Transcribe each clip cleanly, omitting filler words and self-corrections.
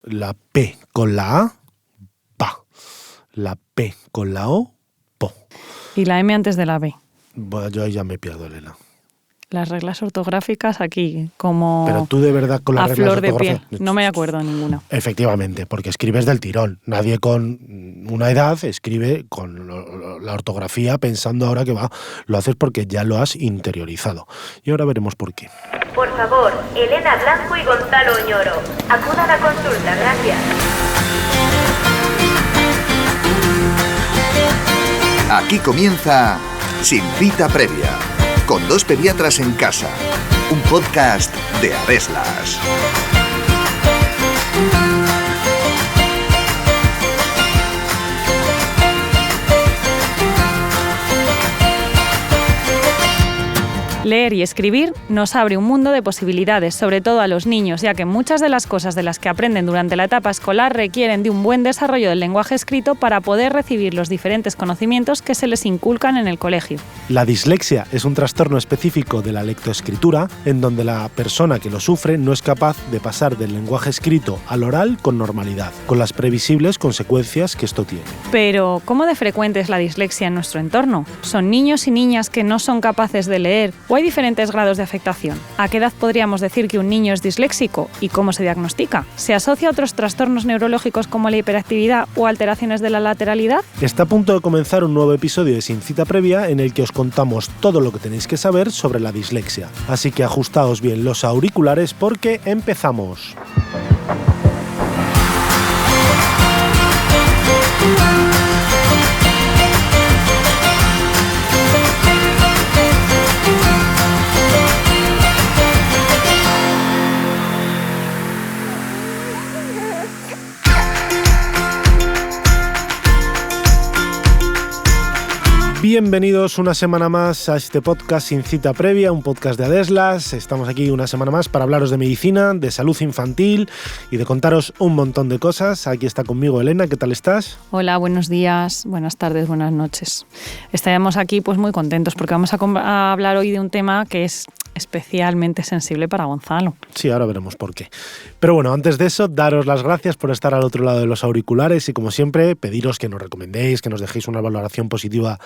La P con la A, pa. La P con la O, po. Y la M antes de la B. Bueno, yo ahí ya me pierdo, Elena. Las reglas ortográficas aquí, como Pero tú de verdad con las a reglas flor de piel. ortográficas... No me acuerdo ninguna. Efectivamente, porque escribes del tirón. Nadie con una edad escribe con la ortografía pensando ahora que va. Lo haces porque ya lo has interiorizado. Y ahora veremos por qué. Por favor, Elena Blanco y Gonzalo Oñoro, acudan a consulta, gracias. Aquí comienza Sin Cita Previa, con dos pediatras en casa, un podcast de Adeslas. Leer y escribir nos abre un mundo de posibilidades, sobre todo a los niños, ya que muchas de las cosas de las que aprenden durante la etapa escolar requieren de un buen desarrollo del lenguaje escrito para poder recibir los diferentes conocimientos que se les inculcan en el colegio. La dislexia es un trastorno específico de la lectoescritura en donde la persona que lo sufre no es capaz de pasar del lenguaje escrito al oral con normalidad, con las previsibles consecuencias que esto tiene. Pero, ¿cómo de frecuente es la dislexia en nuestro entorno? ¿Son niños y niñas que no son capaces de leer o hay diferentes grados de afectación? ¿A qué edad podríamos decir que un niño es disléxico y cómo se diagnostica? ¿Se asocia a otros trastornos neurológicos como la hiperactividad o alteraciones de la lateralidad? Está a punto de comenzar un nuevo episodio de Sin Cita Previa en el que os contamos todo lo que tenéis que saber sobre la dislexia. Así que ajustaos bien los auriculares porque empezamos. Bienvenidos una semana más a este podcast Sin Cita Previa, un podcast de Adeslas. Estamos aquí una semana más para hablaros de medicina, de salud infantil y de contaros un montón de cosas. Aquí está conmigo Elena, ¿qué tal estás? Hola, buenos días, buenas tardes, buenas noches. Estaremos aquí pues muy contentos porque vamos a hablar hoy de un tema que es especialmente sensible para Gonzalo. Sí, ahora veremos por qué. Pero bueno, antes de eso, daros las gracias por estar al otro lado de los auriculares y como siempre, pediros que nos recomendéis, que nos dejéis una valoración positiva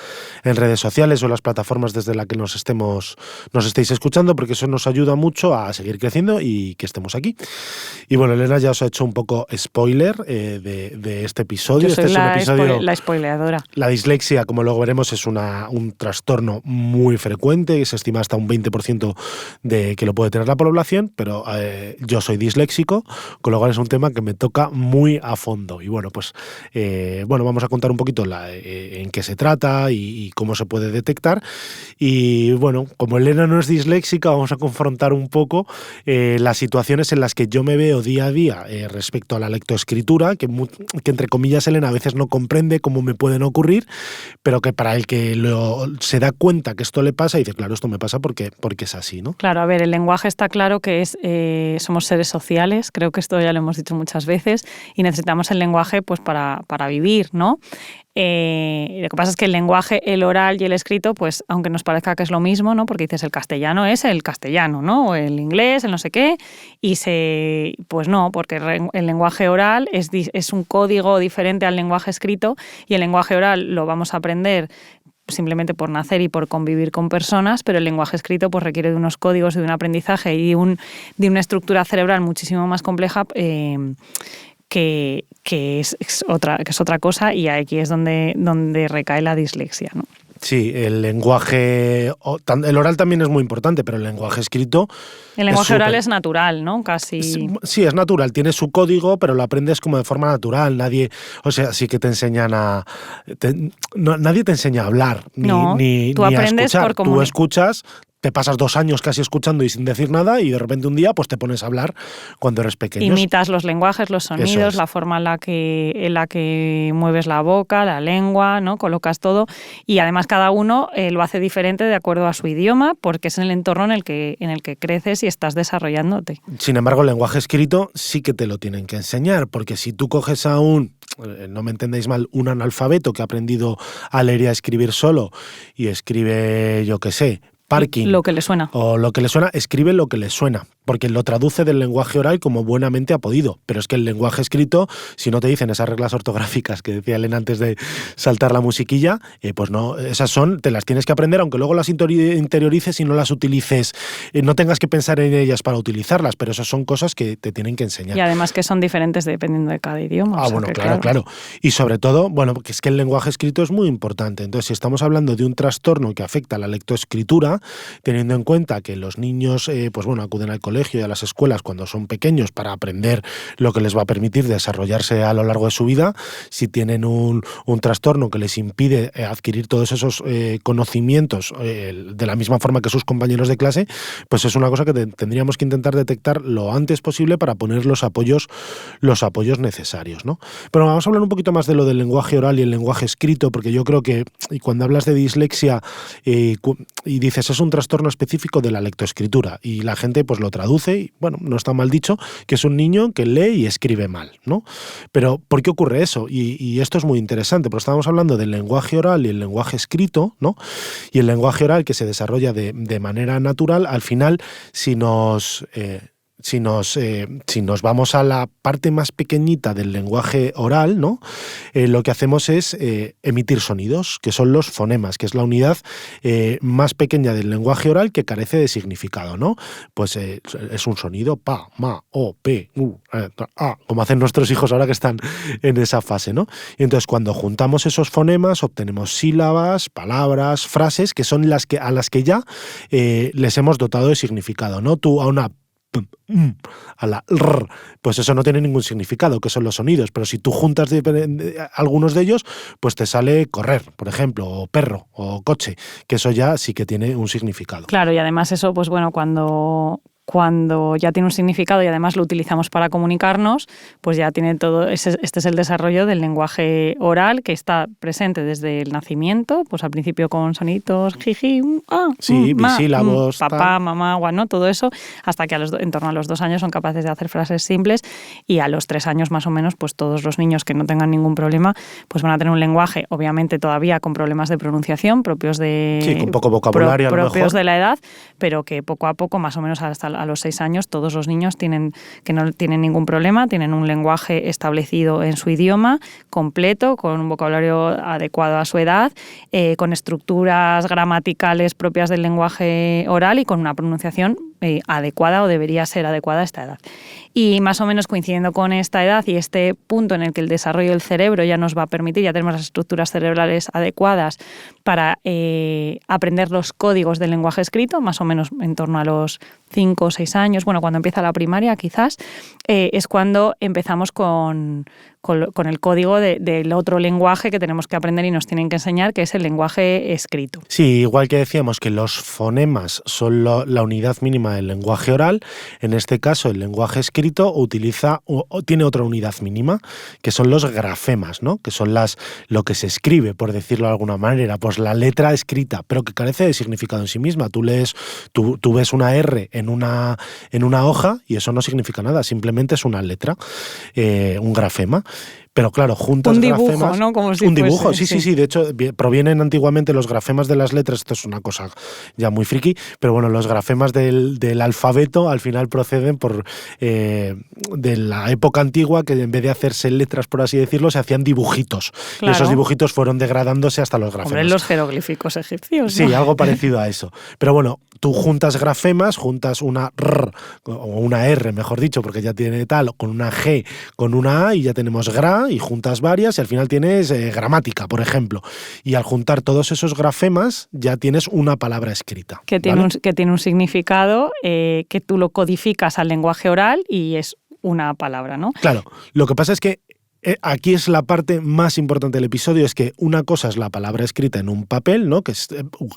en redes sociales o en las plataformas desde las que nos estéis escuchando, porque eso nos ayuda mucho a seguir creciendo y que estemos aquí. Y bueno, Elena ya os ha hecho un poco spoiler de este episodio. Yo soy este es un episodio, la spoileadora. La dislexia, como luego veremos, es un trastorno muy frecuente, que se estima hasta un 20% de que lo puede tener la población, pero yo soy disléxico, con lo cual es un tema que me toca muy a fondo. Y bueno, pues vamos a contar un poquito en qué se trata y cómo se puede detectar. Y bueno, como Elena no es disléxica, vamos a confrontar un poco las situaciones en las que yo me veo día a día respecto a la lectoescritura, que entre comillas Elena a veces no comprende cómo me pueden ocurrir, pero que para el que se da cuenta que esto le pasa, dice, claro, esto me pasa porque es así, ¿no? Claro, a ver, el lenguaje está claro que somos seres sociales, creo que esto ya lo hemos dicho muchas veces, y necesitamos el lenguaje pues para vivir, ¿no? Lo que pasa es que el lenguaje, el oral y el escrito, pues aunque nos parezca que es lo mismo, ¿no? Porque dices el castellano es el castellano, ¿no? O el inglés, el no sé qué, pues no, porque el lenguaje oral es un código diferente al lenguaje escrito y el lenguaje oral lo vamos a aprender simplemente por nacer y por convivir con personas, pero el lenguaje escrito pues requiere de unos códigos y de un aprendizaje y de una estructura cerebral muchísimo más compleja que es otra cosa, y aquí es donde recae la dislexia, ¿no? Sí, el oral también es muy importante, pero el lenguaje escrito... El lenguaje oral es natural, ¿no? Casi... Sí, es natural, tiene su código, pero lo aprendes como de forma natural. Sí que te enseñan nadie te enseña a hablar, ni tú aprendes a escuchar. por Tú escuchas... Te pasas 2 años casi escuchando y sin decir nada y de repente un día pues te pones a hablar cuando eres pequeño. Imitas los lenguajes, los sonidos, la forma en la que mueves la boca, la lengua, ¿no? Colocas todo y además cada uno lo hace diferente de acuerdo a su idioma porque es en el entorno en el que creces y estás desarrollándote. Sin embargo, el lenguaje escrito sí que te lo tienen que enseñar porque si tú coges a no me entendáis mal, un analfabeto que ha aprendido a leer y a escribir solo y escribe, yo qué sé, parking. Lo que le suena. O lo que le suena, escribe lo que le suena, porque lo traduce del lenguaje oral como buenamente ha podido. Pero es que el lenguaje escrito, si no te dicen esas reglas ortográficas que decía Elena antes de saltar la musiquilla, pues no, esas te las tienes que aprender, aunque luego las interiorices y no las utilices, no tengas que pensar en ellas para utilizarlas, pero esas son cosas que te tienen que enseñar. Y además que son diferentes dependiendo de cada idioma. Bueno, claro. Y sobre todo, bueno, porque es que el lenguaje escrito es muy importante. Entonces, si estamos hablando de un trastorno que afecta a la lectoescritura, teniendo en cuenta que los niños, acuden al colegio y a las escuelas cuando son pequeños para aprender lo que les va a permitir desarrollarse a lo largo de su vida, si tienen un trastorno que les impide adquirir todos esos conocimientos de la misma forma que sus compañeros de clase, pues es una cosa que tendríamos que intentar detectar lo antes posible para poner los apoyos necesarios, ¿no? Pero vamos a hablar un poquito más de lo del lenguaje oral y el lenguaje escrito, porque yo creo que cuando hablas de dislexia y dices es un trastorno específico de la lectoescritura y la gente pues lo traduce y bueno, no está mal dicho, que es un niño que lee y escribe mal, ¿no? Pero ¿por qué ocurre eso? Y esto es muy interesante, porque estábamos hablando del lenguaje oral y el lenguaje escrito, ¿no? Y el lenguaje oral que se desarrolla de manera natural, al final, si nos vamos a la parte más pequeñita del lenguaje oral, ¿no? Lo que hacemos es emitir sonidos, que son los fonemas, que es la unidad más pequeña del lenguaje oral que carece de significado, ¿no? Pues es un sonido pa, ma, o, pe, u, a, como hacen nuestros hijos ahora que están en esa fase, ¿no? Y entonces cuando juntamos esos fonemas obtenemos sílabas, palabras, frases que son a las que ya les hemos dotado de significado, ¿no? Tú a una a la r, pues eso no tiene ningún significado, que son los sonidos, pero si tú juntas algunos de ellos, pues te sale correr, por ejemplo, o perro, o coche, que eso ya sí que tiene un significado. Claro, y además eso, pues bueno, cuando ya tiene un significado y además lo utilizamos para comunicarnos, pues ya tiene todo, este es el desarrollo del lenguaje oral que está presente desde el nacimiento, pues al principio con sonidos, jiji, sí, bisílabos, papá, mamá, ¿no? Todo eso, hasta que en torno a los 2 años son capaces de hacer frases simples y a los 3 años más o menos, pues todos los niños que no tengan ningún problema, pues van a tener un lenguaje, obviamente todavía con problemas de pronunciación propios de... Sí, con poco vocabulario propios de la edad, pero que poco a poco, más o menos hasta a los 6 años, todos los niños que no tienen ningún problema, tienen un lenguaje establecido en su idioma, completo, con un vocabulario adecuado a su edad, con estructuras gramaticales propias del lenguaje oral y con una pronunciación adecuada o debería ser adecuada a esta edad. Y más o menos coincidiendo con esta edad y este punto en el que el desarrollo del cerebro ya nos va a permitir, ya tenemos las estructuras cerebrales adecuadas para aprender los códigos del lenguaje escrito, más o menos en torno a los 5 o 6 años, bueno, cuando empieza la primaria quizás, es cuando empezamos con el código del otro lenguaje que tenemos que aprender y nos tienen que enseñar, que es el lenguaje escrito. Sí, igual que decíamos que los fonemas son la unidad mínima del lenguaje oral, en este caso el lenguaje escrito utiliza o tiene otra unidad mínima, que son los grafemas, ¿no? Que son lo que se escribe, por decirlo de alguna manera, pues la letra escrita, pero que carece de significado en sí misma. Tú ves una R en una hoja y eso no significa nada, simplemente es una letra, un grafema. Pero claro, juntas un dibujo, grafemas, ¿no? Como si un dibujo, fuese, sí. De hecho, provienen antiguamente los grafemas de las letras. Esto es una cosa ya muy friki, pero bueno, los grafemas del alfabeto al final proceden de la época antigua, que en vez de hacerse letras, por así decirlo, se hacían dibujitos. Claro. Y esos dibujitos fueron degradándose hasta los grafemas. Hombre, los jeroglíficos egipcios, ¿no? Sí, algo parecido a eso. Pero bueno, tú juntas grafemas, juntas una R, o una R, mejor dicho, porque ya tiene tal, con una G, con una A, y ya tenemos gra, y juntas varias y al final tienes gramática, por ejemplo. Y al juntar todos esos grafemas ya tienes una palabra escrita. Que tiene un significado que tú lo codificas al lenguaje oral y es una palabra, ¿no? Claro, lo que pasa es que aquí es la parte más importante del episodio, es que una cosa es la palabra escrita en un papel, ¿no? Que es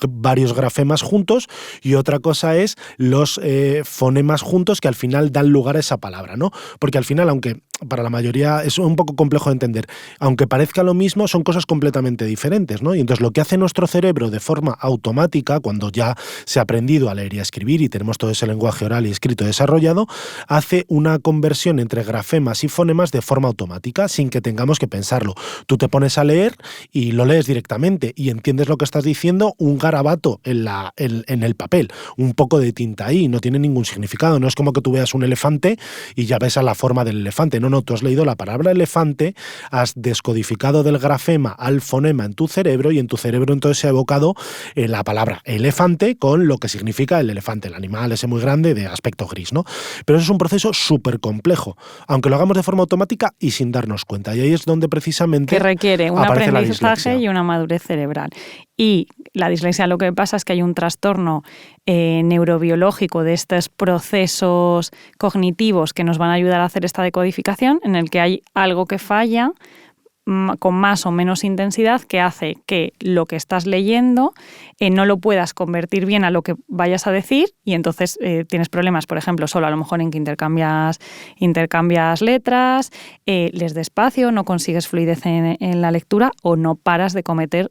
varios grafemas juntos, y otra cosa es los fonemas juntos que al final dan lugar a esa palabra, ¿no? Porque al final, aunque para la mayoría es un poco complejo de entender, aunque parezca lo mismo, son cosas completamente diferentes, ¿no? Y entonces lo que hace nuestro cerebro de forma automática, cuando ya se ha aprendido a leer y a escribir y tenemos todo ese lenguaje oral y escrito desarrollado, hace una conversión entre grafemas y fonemas de forma automática, sin que tengamos que pensarlo. Tú te pones a leer y lo lees directamente y entiendes lo que estás diciendo, un garabato en el papel, un poco de tinta ahí, no tiene ningún significado. No es como que tú veas un elefante y ya ves a la forma del elefante. No, tú has leído la palabra elefante, has descodificado del grafema al fonema en tu cerebro y en tu cerebro entonces se ha evocado la palabra elefante con lo que significa el elefante, el animal ese muy grande de aspecto gris, ¿no? Pero eso es un proceso súper complejo, aunque lo hagamos de forma automática y sin darnos cuenta. Y ahí es donde precisamente que requiere un aparece la aprendizaje dislexia. y una madurez cerebral. Y la dislexia, lo que pasa es que hay un trastorno neurobiológico de estos procesos cognitivos que nos van a ayudar a hacer esta decodificación, en el que hay algo que falla con más o menos intensidad que hace que lo que estás leyendo no lo puedas convertir bien a lo que vayas a decir y entonces tienes problemas, por ejemplo, solo a lo mejor en que intercambias letras, lees despacio, no consigues fluidez en la lectura o no paras de cometer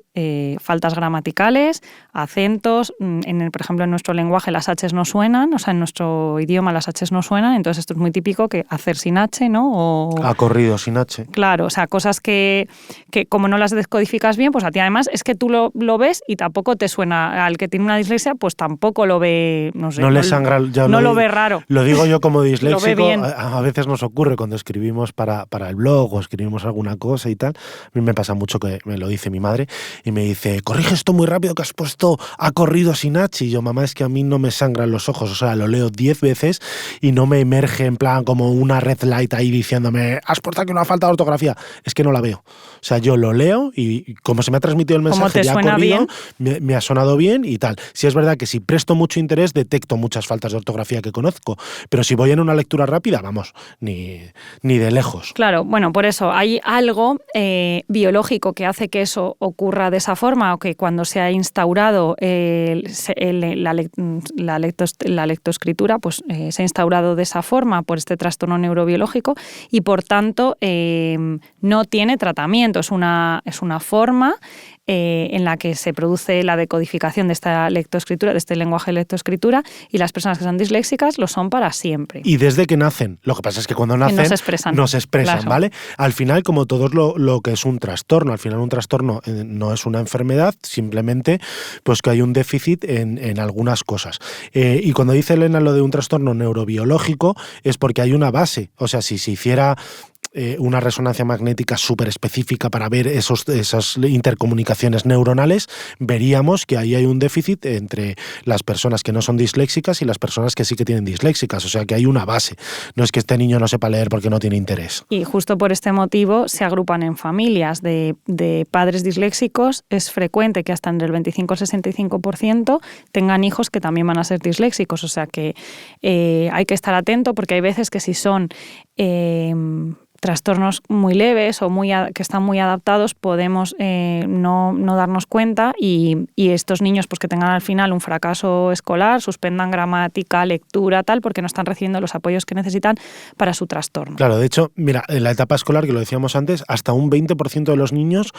faltas gramaticales, acentos. Por ejemplo, en nuestro lenguaje las H's no suenan, o sea, en nuestro idioma las H's no suenan, entonces esto es muy típico que hacer sin H, ¿no? O ha corrido sin H. Claro, o sea, cosas que como no las descodificas bien, pues a ti además es que tú lo ves y tampoco te suena. Al que tiene una dislexia, pues tampoco lo ve, no sé. No le sangra, ya no lo ve raro. Lo digo yo como disléxico. Lo ve bien. A veces nos ocurre cuando escribimos para el blog o escribimos alguna cosa y tal. A mí me pasa mucho que me lo dice mi madre y me dice, corrige esto muy rápido que has puesto ha corrido sin H. Y yo, mamá, es que a mí no me sangran los ojos. O sea, lo leo 10 veces y no me emerge en plan como una red light ahí diciéndome, has puesto aquí una falta de ortografía. Es que no la veo. O sea, yo lo leo y como se me ha transmitido el mensaje, ya ha corrido, me ha sonado bien y tal. Sí es verdad que si presto mucho interés, detecto muchas faltas de ortografía que conozco, pero si voy en una lectura rápida, vamos, ni de lejos. Claro, bueno, por eso hay algo biológico que hace que eso ocurra de esa forma, o que cuando se ha instaurado la lectoescritura, pues se ha instaurado de esa forma por este trastorno neurobiológico y por tanto no tiene tratamiento. Es una forma en la que se produce la decodificación de esta lectoescritura, de este lenguaje de lectoescritura, y las personas que son disléxicas lo son para siempre. Y desde que nacen. Lo que pasa es que cuando nacen no se expresan, claro. ¿vale? Al final, como todo lo que es un trastorno, al final un trastorno no es una enfermedad, simplemente pues que hay un déficit en algunas cosas. Y cuando dice Elena lo de un trastorno neurobiológico, es porque hay una base. O sea, si se hiciera una resonancia magnética súper específica para ver esas intercomunicaciones neuronales, veríamos que ahí hay un déficit entre las personas que no son disléxicas y las personas que sí que tienen disléxicas. O sea, que hay una base. No es que este niño no sepa leer porque no tiene interés. Y justo por este motivo se agrupan en familias de padres disléxicos. Es frecuente que hasta entre el 25 al 65% tengan hijos que también van a ser disléxicos. O sea que hay que estar atento porque hay veces que si son trastornos muy leves o que están muy adaptados, podemos no darnos cuenta y estos niños pues que tengan al final un fracaso escolar, suspendan gramática, lectura, tal, porque no están recibiendo los apoyos que necesitan para su trastorno. Claro, de hecho, mira, en la etapa escolar, que lo decíamos antes, hasta un 20% de los niños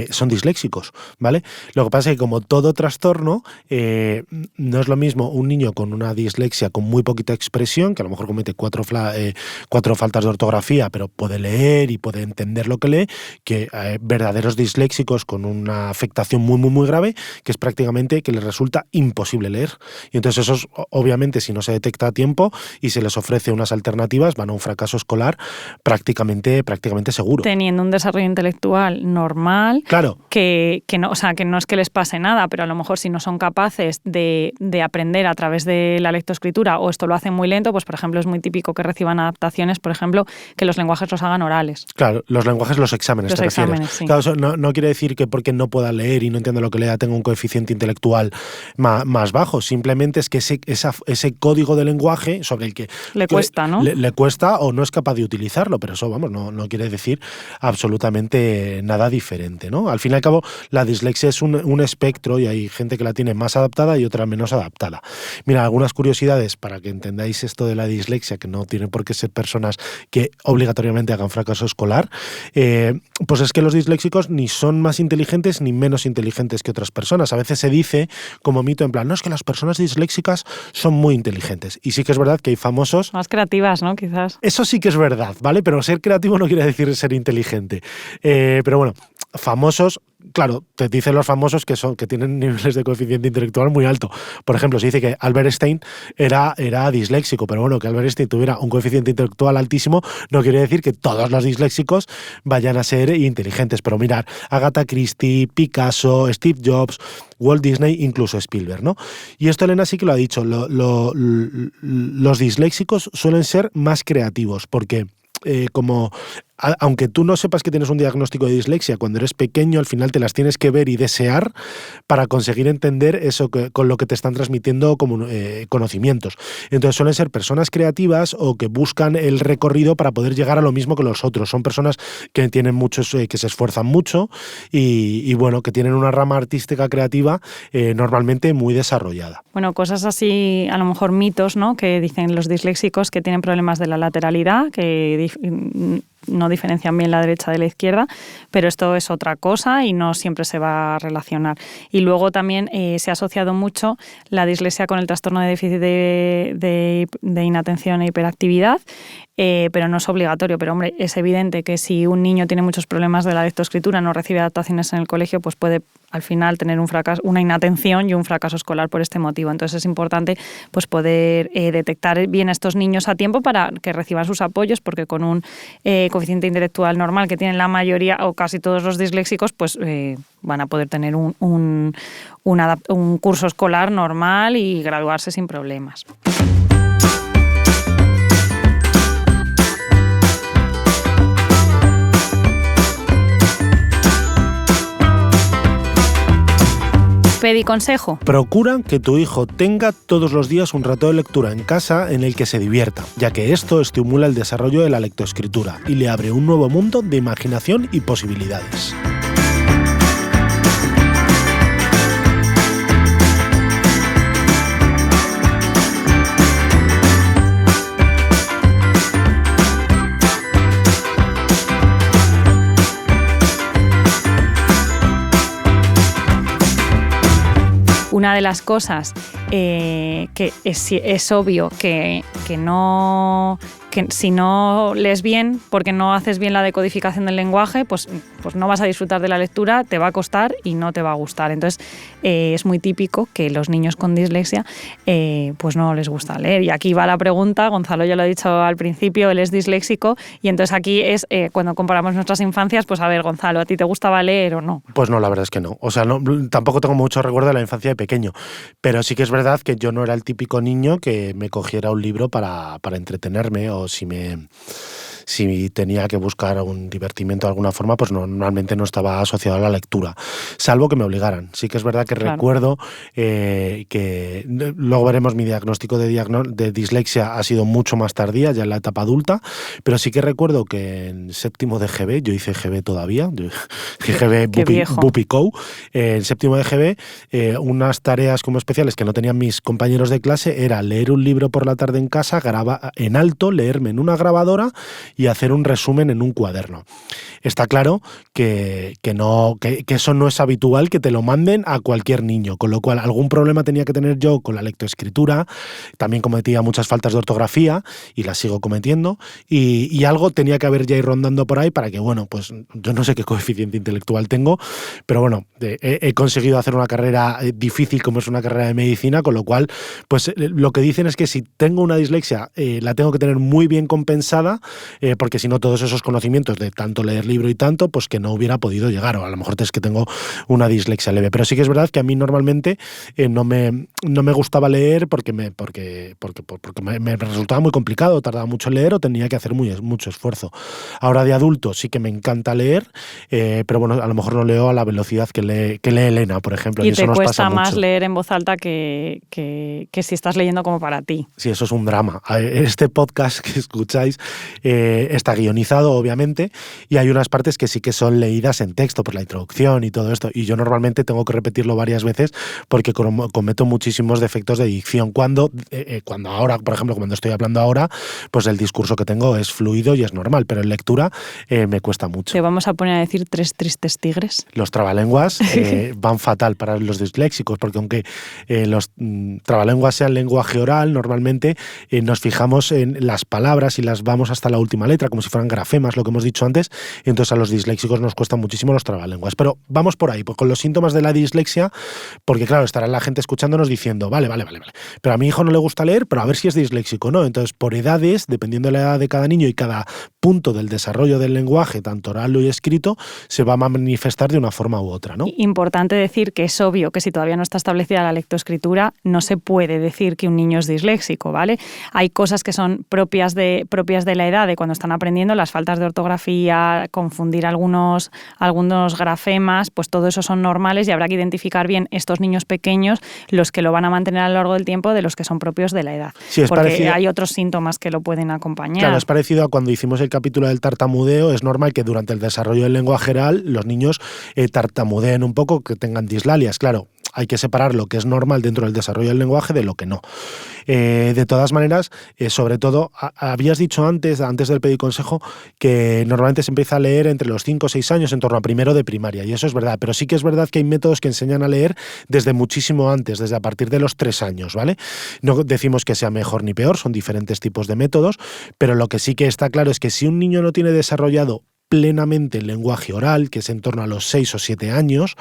son disléxicos, ¿vale? Lo que pasa es que como todo trastorno, no es lo mismo un niño con una dislexia con muy poquita expresión, que a lo mejor comete cuatro faltas de ortografía, pero puede leer y puede entender lo que lee, que verdaderos disléxicos con una afectación muy, muy, muy grave, que es prácticamente que les resulta imposible leer. Y entonces esos, obviamente, si no se detecta a tiempo y se les ofrece unas alternativas, van a un fracaso escolar prácticamente seguro. Teniendo un desarrollo intelectual normal, claro, que no, o sea, que no es que les pase nada, pero a lo mejor si no son capaces de aprender a través de la lectoescritura o esto lo hacen muy lento, pues por ejemplo es muy típico que reciban adaptaciones, por ejemplo, que los lenguajes los hagan orales. Claro, los lenguajes, los exámenes, los te exámenes, refieres. sí. Claro, eso no quiere decir que porque no pueda leer y no entienda lo que lea tenga un coeficiente intelectual más bajo, simplemente es que ese código de lenguaje sobre el que le cuesta, ¿no? Le cuesta o no es capaz de utilizarlo, pero eso, vamos, no quiere decir absolutamente nada diferente, ¿no? Al fin y al cabo, la dislexia es un espectro y hay gente que la tiene más adaptada y otra menos adaptada. Mira, algunas curiosidades para que entendáis esto de la dislexia, que no tiene por qué ser personas que obligatoriamente obligatoriamente hagan fracaso escolar, pues es que los disléxicos ni son más inteligentes ni menos inteligentes que otras personas. A veces se dice como mito en plan, no, es que las personas disléxicas son muy inteligentes. Y sí que es verdad que hay famosos... Más creativas, ¿no? Quizás. Eso sí que es verdad, ¿vale? Pero ser creativo no quiere decir ser inteligente. Pero bueno, famosos... Claro, te dicen los famosos que tienen niveles de coeficiente intelectual muy alto. Por ejemplo, se dice que Albert Einstein era disléxico, pero bueno, que Albert Einstein tuviera un coeficiente intelectual altísimo no quiere decir que todos los disléxicos vayan a ser inteligentes. Pero mirar, Agatha Christie, Picasso, Steve Jobs, Walt Disney, incluso Spielberg, ¿no? Y esto Elena sí que lo ha dicho, los disléxicos suelen ser más creativos porque aunque tú no sepas que tienes un diagnóstico de dislexia, cuando eres pequeño al final te las tienes que ver y desear para conseguir entender eso con lo que te están transmitiendo como conocimientos. Entonces suelen ser personas creativas o que buscan el recorrido para poder llegar a lo mismo que los otros. Son personas que tienen muchos, que se esfuerzan mucho y bueno, que tienen una rama artística creativa normalmente muy desarrollada. Bueno, cosas así, a lo mejor mitos, ¿no? Que dicen los disléxicos que tienen problemas de la lateralidad, que no diferencian bien la derecha de la izquierda, pero esto es otra cosa y no siempre se va a relacionar. Y luego también se ha asociado mucho la dislexia con el trastorno de déficit de inatención e hiperactividad, pero no es obligatorio. Pero hombre, es evidente que si un niño tiene muchos problemas de la lectoescritura, no recibe adaptaciones en el colegio, pues puede al final tener una inatención y un fracaso escolar por este motivo. Entonces es importante pues poder detectar bien a estos niños a tiempo para que reciban sus apoyos, porque con un coeficiente intelectual normal que tienen la mayoría o casi todos los disléxicos, pues van a poder tener un curso escolar normal y graduarse sin problemas. Pediconsejo. Procura que tu hijo tenga todos los días un rato de lectura en casa en el que se divierta, ya que esto estimula el desarrollo de la lectoescritura y le abre un nuevo mundo de imaginación y posibilidades. Una de las cosas que es obvio que si no lees bien, porque no haces bien la decodificación del lenguaje, pues no vas a disfrutar de la lectura, te va a costar y no te va a gustar. Entonces es muy típico que los niños con dislexia pues no les gusta leer. Y aquí va la pregunta, Gonzalo ya lo ha dicho al principio, él es disléxico, y entonces aquí es cuando comparamos nuestras infancias, pues a ver, Gonzalo, ¿a ti te gustaba leer o no? Pues no, la verdad es que no. O sea, no, tampoco tengo mucho recuerdo de la infancia de pequeño, pero sí que es verdad que yo no era el típico niño que me cogiera un libro para entretenerme, o si tenía que buscar un divertimento de alguna forma, pues normalmente no estaba asociado a la lectura, salvo que me obligaran. Sí que es verdad que claro. Recuerdo que luego veremos mi diagnóstico de dislexia ha sido mucho más tardía, ya en la etapa adulta, pero sí que recuerdo que en séptimo de GB, yo hice GB todavía, GB Bupico, en séptimo de GB, unas tareas como especiales que no tenían mis compañeros de clase era leer un libro por la tarde en casa, en alto, leerme en una grabadora y hacer un resumen en un cuaderno. Está claro que eso no es habitual que te lo manden a cualquier niño, con lo cual algún problema tenía que tener yo con la lectoescritura, también cometía muchas faltas de ortografía y las sigo cometiendo, y algo tenía que haber ya ir rondando por ahí para que, bueno, pues yo no sé qué coeficiente intelectual tengo, pero bueno, he conseguido hacer una carrera difícil como es una carrera de medicina, con lo cual, pues lo que dicen es que si tengo una dislexia la tengo que tener muy bien compensada, porque si no todos esos conocimientos de tanto leer libro y tanto, pues que no hubiera podido llegar, o a lo mejor es que tengo una dislexia leve. Pero sí que es verdad que a mí normalmente no me gustaba leer porque me resultaba muy complicado, tardaba mucho en leer o tenía que hacer mucho esfuerzo. Ahora de adulto sí que me encanta leer, pero bueno, a lo mejor no leo a la velocidad que lee Elena, por ejemplo. Y te cuesta más leer en voz alta que si estás leyendo como para ti. Sí, eso es un drama. Este podcast que escucháis está guionizado, obviamente, y hay una unas partes que sí que son leídas en texto, por la introducción y todo esto, y yo normalmente tengo que repetirlo varias veces porque cometo muchísimos defectos de dicción cuando ahora, por ejemplo, cuando estoy hablando ahora, pues el discurso que tengo es fluido y es normal, pero en lectura me cuesta mucho. Te vamos a poner a decir 3 tristes tigres. Los trabalenguas van fatal para los disléxicos, porque aunque los trabalenguas sean lenguaje oral, normalmente nos fijamos en las palabras y las vamos hasta la última letra, como si fueran grafemas, lo que hemos dicho antes, y entonces a los disléxicos nos cuestan muchísimo los trabalenguas. Pero vamos por ahí, pues con los síntomas de la dislexia, porque claro, estará la gente escuchándonos diciendo, vale, pero a mi hijo no le gusta leer, pero a ver si es disléxico, ¿no? Entonces, por edades, dependiendo de la edad de cada niño y cada punto del desarrollo del lenguaje, tanto oral y escrito, se va a manifestar de una forma u otra, ¿no? Importante decir que es obvio que si todavía no está establecida la lectoescritura, no se puede decir que un niño es disléxico, ¿vale? Hay cosas que son propias de la edad, de cuando están aprendiendo, las faltas de ortografía, confundir algunos grafemas, pues todo eso son normales y habrá que identificar bien estos niños pequeños, los que lo van a mantener a lo largo del tiempo, de los que son propios de la edad. Sí, porque parecido, hay otros síntomas que lo pueden acompañar. Claro, es parecido a cuando hicimos el capítulo del tartamudeo. Es normal que durante el desarrollo del lenguaje oral los niños tartamudeen un poco, que tengan dislalias. Claro, hay que separar lo que es normal dentro del desarrollo del lenguaje de lo que no. De todas maneras, sobre todo, habías dicho antes del pediconsejo, que normalmente se empieza a leer entre los 5 o 6 años, en torno a primero de primaria, y eso es verdad, pero sí que es verdad que hay métodos que enseñan a leer desde muchísimo antes, desde a partir de los 3 años, ¿vale? No decimos que sea mejor ni peor, son diferentes tipos de métodos, pero lo que sí que está claro es que si un niño no tiene desarrollado plenamente el lenguaje oral, que es en torno a los 6 o 7 años,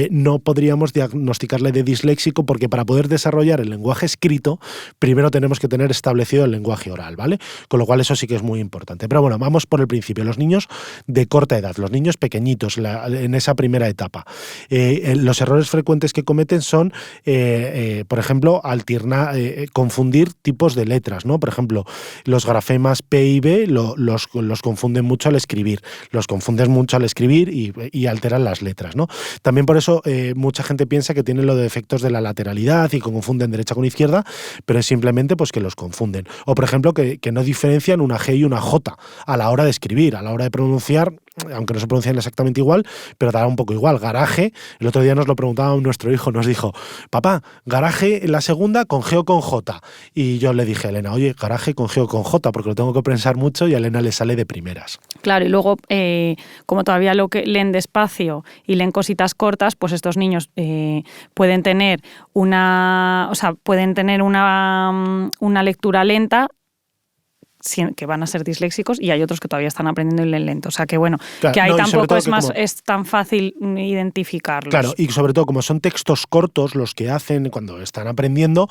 no podríamos diagnosticarle de disléxico, porque para poder desarrollar el lenguaje escrito, primero tenemos que tener establecido el lenguaje oral, ¿vale? Con lo cual eso sí que es muy importante. Pero bueno, vamos por el principio. Los niños de corta edad, los niños pequeñitos, en esa primera etapa, los errores frecuentes que cometen son, por ejemplo, confundir tipos de letras, ¿no? Por ejemplo, los grafemas P y B los confunden mucho al escribir. Los confundes mucho al escribir y alteran las letras, ¿no? También por eso mucha gente piensa que tienen los defectos de la lateralidad y confunden derecha con izquierda, pero es simplemente pues que los confunden. O por ejemplo que no diferencian una G y una J a la hora de escribir, a la hora de pronunciar, aunque no se pronuncian exactamente igual, pero dará un poco igual. Garaje, el otro día nos lo preguntaba nuestro hijo, nos dijo, papá, garaje en la segunda con G o con J. Y yo le dije a Elena, oye, garaje con G o con J, porque lo tengo que pensar mucho, y a Elena le sale de primeras. Claro, y luego, como todavía lo que leen despacio y leen cositas cortas, pues estos niños pueden tener una lectura lenta, que van a ser disléxicos, y hay otros que todavía están aprendiendo y leen lento. O sea que bueno, claro, que ahí tampoco es tan fácil identificarlos. Claro, y sobre todo como son textos cortos los que hacen cuando están aprendiendo,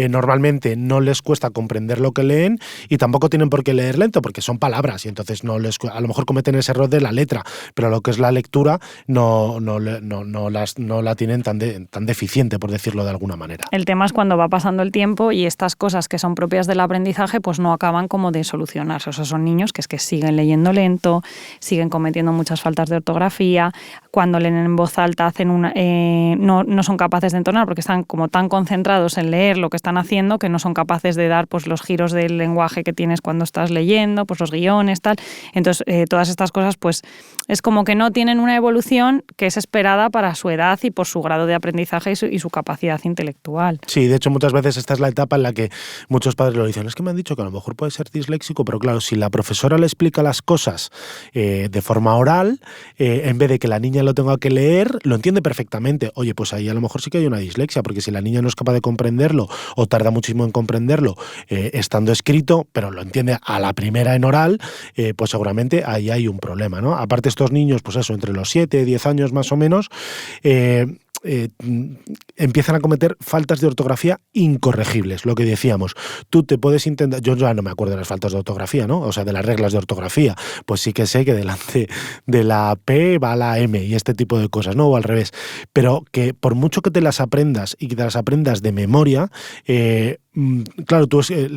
normalmente no les cuesta comprender lo que leen y tampoco tienen por qué leer lento porque son palabras y entonces a lo mejor cometen ese error de la letra, pero lo que es la lectura no la tienen tan deficiente, por decirlo de alguna manera. El tema es cuando va pasando el tiempo y estas cosas que son propias del aprendizaje pues no acaban como de solucionarse. O sea, son niños que siguen leyendo lento, siguen cometiendo muchas faltas de ortografía, cuando leen en voz alta no son capaces de entonar porque están como tan concentrados en leer lo que están haciendo que no son capaces de dar pues los giros del lenguaje que tienes cuando estás leyendo, pues los guiones, tal. Entonces, todas estas cosas pues es como que no tienen una evolución que es esperada para su edad y por su grado de aprendizaje y su capacidad intelectual. Sí, de hecho muchas veces esta es la etapa en la que muchos padres lo dicen, es que me han dicho que a lo mejor puede ser disléxico, pero claro, si la profesora le explica las cosas de forma oral, en vez de que la niña lo tenga que leer, lo entiende perfectamente. Oye, pues ahí a lo mejor sí que hay una dislexia, porque si la niña no es capaz de comprenderlo o tarda muchísimo en comprenderlo estando escrito, pero lo entiende a la primera en oral, pues seguramente ahí hay un problema, ¿no? Aparte estos niños, pues eso, entre los 7, 10 años más o menos, empiezan a cometer faltas de ortografía incorregibles, lo que decíamos. Tú te puedes intentar, yo ya no me acuerdo de las faltas de ortografía, ¿no? O sea, de las reglas de ortografía, pues sí que sé que delante de la P va la M y este tipo de cosas, ¿no? O al revés, pero que por mucho que te las aprendas y que te las aprendas de memoria, claro,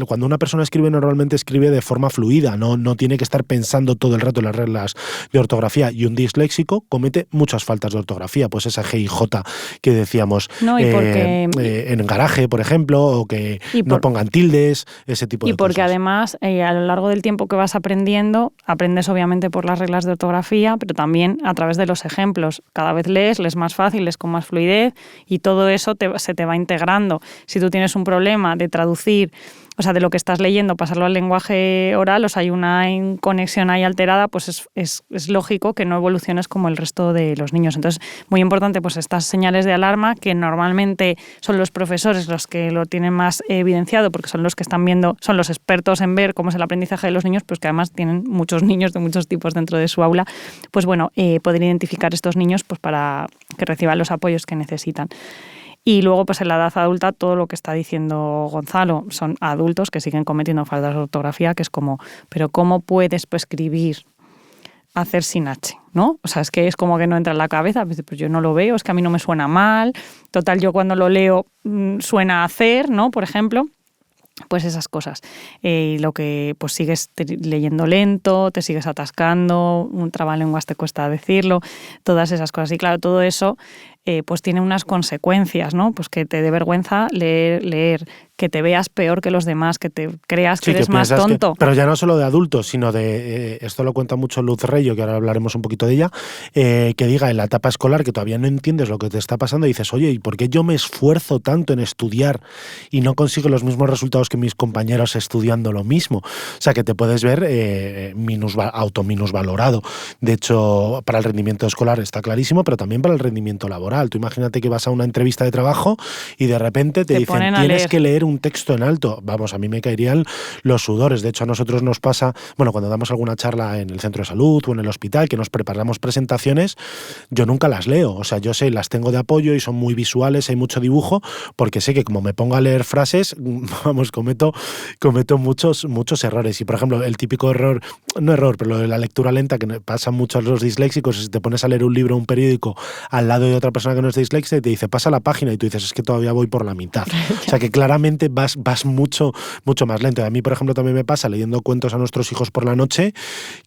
cuando una persona escribe normalmente escribe de forma fluida, no tiene que estar pensando todo el rato en las reglas de ortografía, y un disléxico comete muchas faltas de ortografía, pues esa G y J que decíamos en garaje, por ejemplo, o que no pongan tildes, ese tipo de cosas. Y porque además, a lo largo del tiempo que vas aprendiendo, aprendes obviamente por las reglas de ortografía, pero también a través de los ejemplos. Cada vez lees más fácil, lees con más fluidez, y todo eso se te va integrando. Si tú tienes un problema de traducir, o sea, de lo que estás leyendo, pasarlo al lenguaje oral, o sea, hay una conexión ahí alterada, pues es lógico que no evoluciones como el resto de los niños. Entonces, muy importante, pues estas señales de alarma, que normalmente son los profesores los que lo tienen más evidenciado, porque son los que están viendo, son los expertos en ver cómo es el aprendizaje de los niños, pues que además tienen muchos niños de muchos tipos dentro de su aula, pues bueno, poder identificar estos niños pues para que reciban los apoyos que necesitan. Y luego, pues en la edad adulta, todo lo que está diciendo Gonzalo, son adultos que siguen cometiendo faltas de ortografía, que es como, pero ¿cómo puedes escribir hacer sin H? ¿No? O sea, es que es como que no entra en la cabeza, pues yo no lo veo, es que a mí no me suena mal, total, yo cuando lo leo suena a hacer, ¿no? Por ejemplo. Pues esas cosas. Lo que pues sigues leyendo lento, te sigues atascando, un trabalenguas te cuesta decirlo, todas esas cosas. Y claro, todo eso pues tiene unas consecuencias, ¿no? Pues que te dé vergüenza leer, que te veas peor que los demás, que te creas que eres más tonto. Pero ya no solo de adultos, sino de, esto lo cuenta mucho Luz Reyo, que ahora hablaremos un poquito de ella, que diga en la etapa escolar que todavía no entiendes lo que te está pasando y dices, oye, ¿y por qué yo me esfuerzo tanto en estudiar y no consigo los mismos resultados que mis compañeros estudiando lo mismo? O sea, que te puedes ver autominusvalorado. De hecho, para el rendimiento escolar está clarísimo, pero también para el rendimiento laboral. Tú imagínate que vas a una entrevista de trabajo y de repente te dicen, tienes que leer un texto en alto. Vamos, a mí me caerían los sudores. De hecho, a nosotros nos pasa, bueno, cuando damos alguna charla en el centro de salud o en el hospital, que nos preparamos presentaciones, yo nunca las leo. O sea, yo sé, las tengo de apoyo y son muy visuales, hay mucho dibujo, porque sé que como me pongo a leer frases, vamos, cometo muchos errores. Y, por ejemplo, el típico error, pero lo de la lectura lenta, que pasa mucho a los disléxicos, es si te pones a leer un libro o un periódico al lado de otra persona que no es disléxica y te dice, pasa la página, y tú dices, es que todavía voy por la mitad. O sea, que claramente vas mucho más lento. A mí, por ejemplo, también me pasa leyendo cuentos a nuestros hijos por la noche,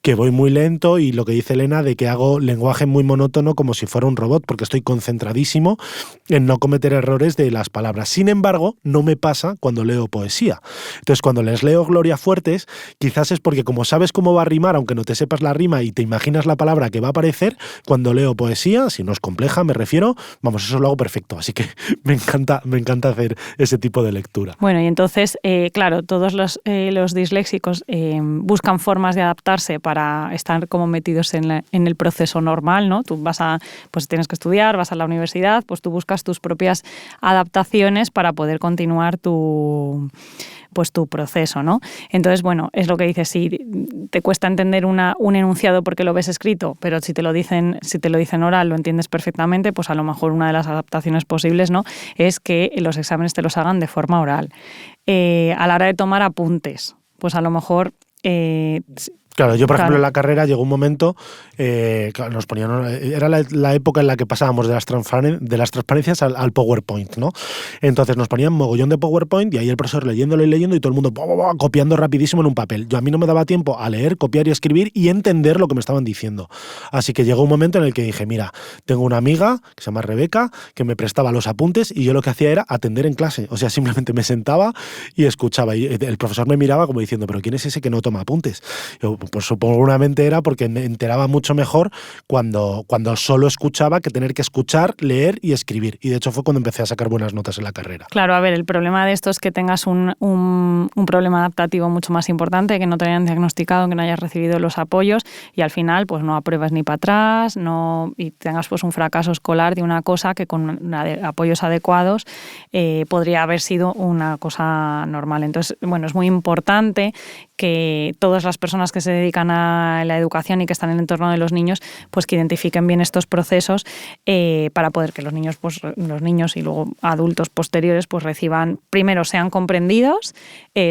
que voy muy lento, y lo que dice Elena de que hago lenguaje muy monótono como si fuera un robot, porque estoy concentradísimo en no cometer errores de las palabras. Sin embargo, no me pasa cuando leo poesía. Entonces, cuando les leo Gloria Fuertes, quizás es porque como sabes cómo va a rimar, aunque no te sepas la rima y te imaginas la palabra que va a aparecer, cuando leo poesía, si no es compleja, me refiero, vamos, eso lo hago perfecto. Así que me encanta hacer ese tipo de lectura. Bueno, y entonces, claro, todos los disléxicos buscan formas de adaptarse para estar como metidos en el proceso normal, ¿no? Tú pues tienes que estudiar, vas a la universidad, pues tú buscas tus propias adaptaciones para poder continuar tu proceso, ¿no? Entonces, bueno, es lo que dices, si te cuesta entender un enunciado porque lo ves escrito, pero si te lo dicen oral, lo entiendes perfectamente, pues a lo mejor una de las adaptaciones posibles, ¿no?, es que los exámenes te los hagan de forma oral. A la hora de tomar apuntes, pues a lo mejor... Claro, yo por ejemplo en la carrera llegó un momento, nos ponían, era la época en la que pasábamos de las transparencias al PowerPoint, ¿no? Entonces nos ponían mogollón de PowerPoint y ahí el profesor leyéndolo y leyendo y todo el mundo copiando rapidísimo en un papel. A mí no me daba tiempo a leer, copiar y escribir y entender lo que me estaban diciendo. Así que llegó un momento en el que dije, mira, tengo una amiga que se llama Rebeca que me prestaba los apuntes y yo lo que hacía era atender en clase. O sea, simplemente me sentaba y escuchaba y el profesor me miraba como diciendo, ¿pero quién es ese que no toma apuntes? Yo, pues seguramente era porque me enteraba mucho mejor cuando solo escuchaba que tener que escuchar, leer y escribir. Y de hecho fue cuando empecé a sacar buenas notas en la carrera. Claro, a ver, el problema de esto es que tengas un problema adaptativo mucho más importante, que no te hayan diagnosticado, que no hayas recibido los apoyos y al final pues no apruebas ni para atrás y tengas pues un fracaso escolar de una cosa que con apoyos adecuados podría haber sido una cosa normal. Entonces, bueno, es muy importante que todas las personas que se dedican a la educación y que están en el entorno de los niños, pues que identifiquen bien estos procesos para poder que los niños y luego adultos posteriores pues reciban, primero sean comprendidos,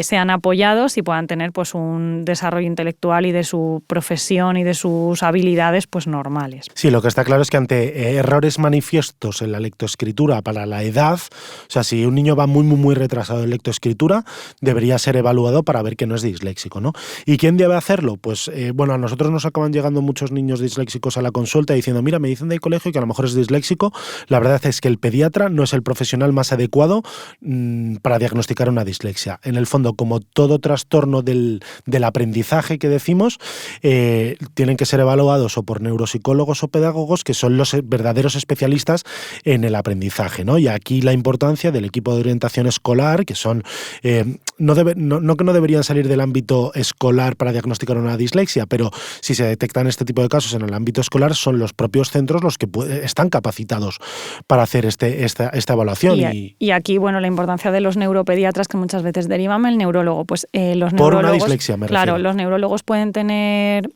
sean apoyados y puedan tener pues un desarrollo intelectual y de su profesión y de sus habilidades pues normales. Sí, lo que está claro es que ante errores manifiestos en la lectoescritura para la edad, o sea, si un niño va muy retrasado en lectoescritura, debería ser evaluado para ver que no es disléxico, ¿no? ¿Y quién debe hacerlo? Pues, a nosotros nos acaban llegando muchos niños disléxicos a la consulta diciendo, mira, me dicen del colegio que a lo mejor es disléxico. La verdad es que el pediatra no es el profesional más adecuado para diagnosticar una dislexia. En el fondo, como todo trastorno del aprendizaje que decimos, tienen que ser evaluados o por neuropsicólogos o pedagogos, que son los verdaderos especialistas en el aprendizaje, ¿no? Y aquí la importancia del equipo de orientación escolar, que son no que no deberían salir del ámbito escolar para diagnosticar una dislexia, pero si se detectan este tipo de casos en el ámbito escolar, son los propios centros los que están capacitados para hacer esta evaluación. Y aquí, la importancia de los neuropediatras, que muchas veces derivan el neurólogo. Pues los neurólogos, por una dislexia, me refiero. Claro, los neurólogos pueden tener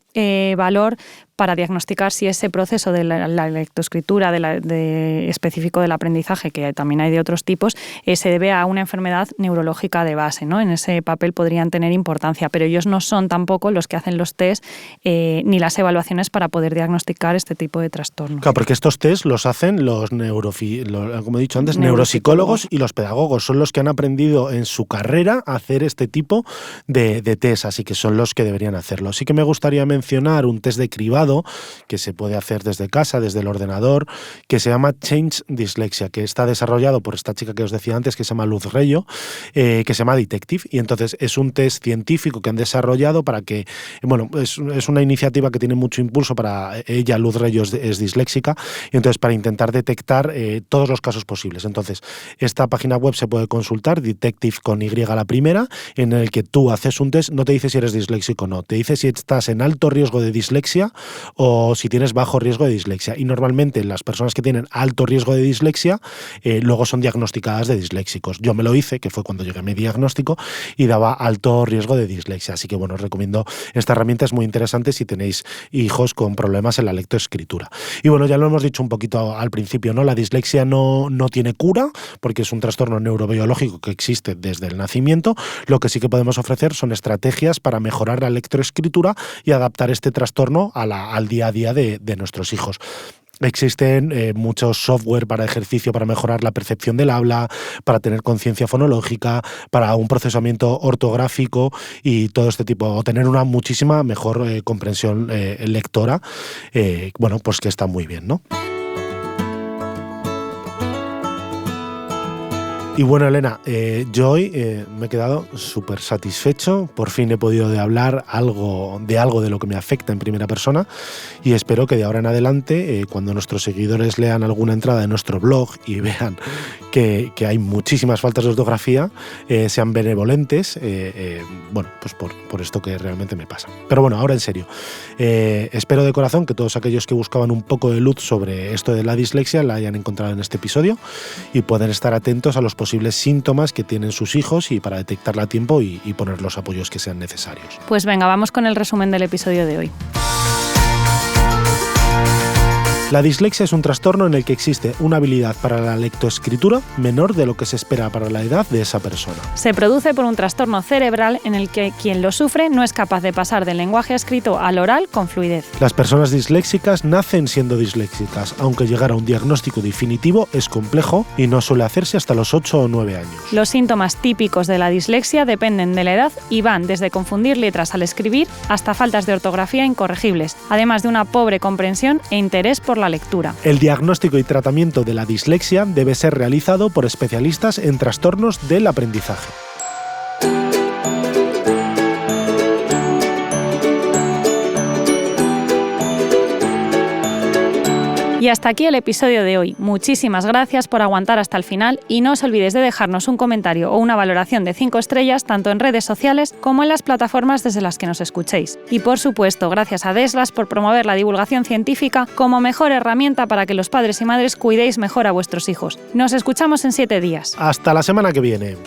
valor para diagnosticar si ese proceso de la lectoescritura específico del aprendizaje, que también hay de otros tipos, se debe a una enfermedad neurológica de base, ¿no? En ese papel podrían tener importancia, pero ellos no son tampoco los que hacen los test ni las evaluaciones para poder diagnosticar este tipo de trastornos. Claro, porque estos test los hacen como he dicho antes, neuropsicólogos y los pedagogos. Son los que han aprendido en su carrera a hacer este tipo de test, así que son los que deberían hacerlo. Sí que me gustaría mencionar un test de cribado que se puede hacer desde casa, desde el ordenador, que se llama Change Dyslexia, que está desarrollado por esta chica que os decía antes, que se llama Luz Reyo, que se llama Detective, y entonces es un test científico que han desarrollado para que, es una iniciativa que tiene mucho impulso para ella. Luz Reyo es disléxica, y entonces para intentar detectar todos los casos posibles. Entonces, esta página web se puede consultar, Detective con Y la primera, en el que tú haces un test, no te dice si eres disléxico o no, te dice si estás en alto riesgo de dislexia o si tienes bajo riesgo de dislexia. Y normalmente las personas que tienen alto riesgo de dislexia luego son diagnosticadas de disléxicos. Yo me lo hice, que fue cuando llegué a mi diagnóstico, y daba alto riesgo de dislexia. Así que os recomiendo esta herramienta, es muy interesante si tenéis hijos con problemas en la lectoescritura. Y ya lo hemos dicho un poquito al principio, ¿no? La dislexia no tiene cura, porque es un trastorno neurobiológico que existe desde el nacimiento. Lo que sí que podemos ofrecer son estrategias para mejorar la lectoescritura y adaptar este trastorno al día a día de nuestros hijos. Existen muchos software para ejercicio, para mejorar la percepción del habla, para tener conciencia fonológica, para un procesamiento ortográfico y todo este tipo, o tener una muchísima mejor comprensión lectora, pues que está muy bien, ¿no? Y Elena, yo hoy me he quedado súper satisfecho. Por fin he podido hablar algo de lo que me afecta en primera persona, y espero que de ahora en adelante, cuando nuestros seguidores lean alguna entrada de nuestro blog y vean que hay muchísimas faltas de ortografía, sean benevolentes, pues por esto que realmente me pasa. Pero ahora en serio, espero de corazón que todos aquellos que buscaban un poco de luz sobre esto de la dislexia la hayan encontrado en este episodio y puedan estar atentos a los posibles síntomas que tienen sus hijos y para detectarla a tiempo y poner los apoyos que sean necesarios. Pues venga, vamos con el resumen del episodio de hoy. La dislexia es un trastorno en el que existe una habilidad para la lectoescritura menor de lo que se espera para la edad de esa persona. Se produce por un trastorno cerebral en el que quien lo sufre no es capaz de pasar del lenguaje escrito al oral con fluidez. Las personas disléxicas nacen siendo disléxicas, aunque llegar a un diagnóstico definitivo es complejo y no suele hacerse hasta los 8 o 9 años. Los síntomas típicos de la dislexia dependen de la edad y van desde confundir letras al escribir hasta faltas de ortografía incorregibles, además de una pobre comprensión e interés por la lectura. El diagnóstico y tratamiento de la dislexia debe ser realizado por especialistas en trastornos del aprendizaje. Y hasta aquí el episodio de hoy. Muchísimas gracias por aguantar hasta el final y no os olvidéis de dejarnos un comentario o una valoración de 5 estrellas tanto en redes sociales como en las plataformas desde las que nos escuchéis. Y por supuesto, gracias a Deslas por promover la divulgación científica como mejor herramienta para que los padres y madres cuidéis mejor a vuestros hijos. Nos escuchamos en 7 días. Hasta la semana que viene.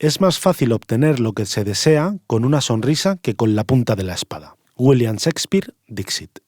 Es más fácil obtener lo que se desea con una sonrisa que con la punta de la espada. William Shakespeare, Dixit.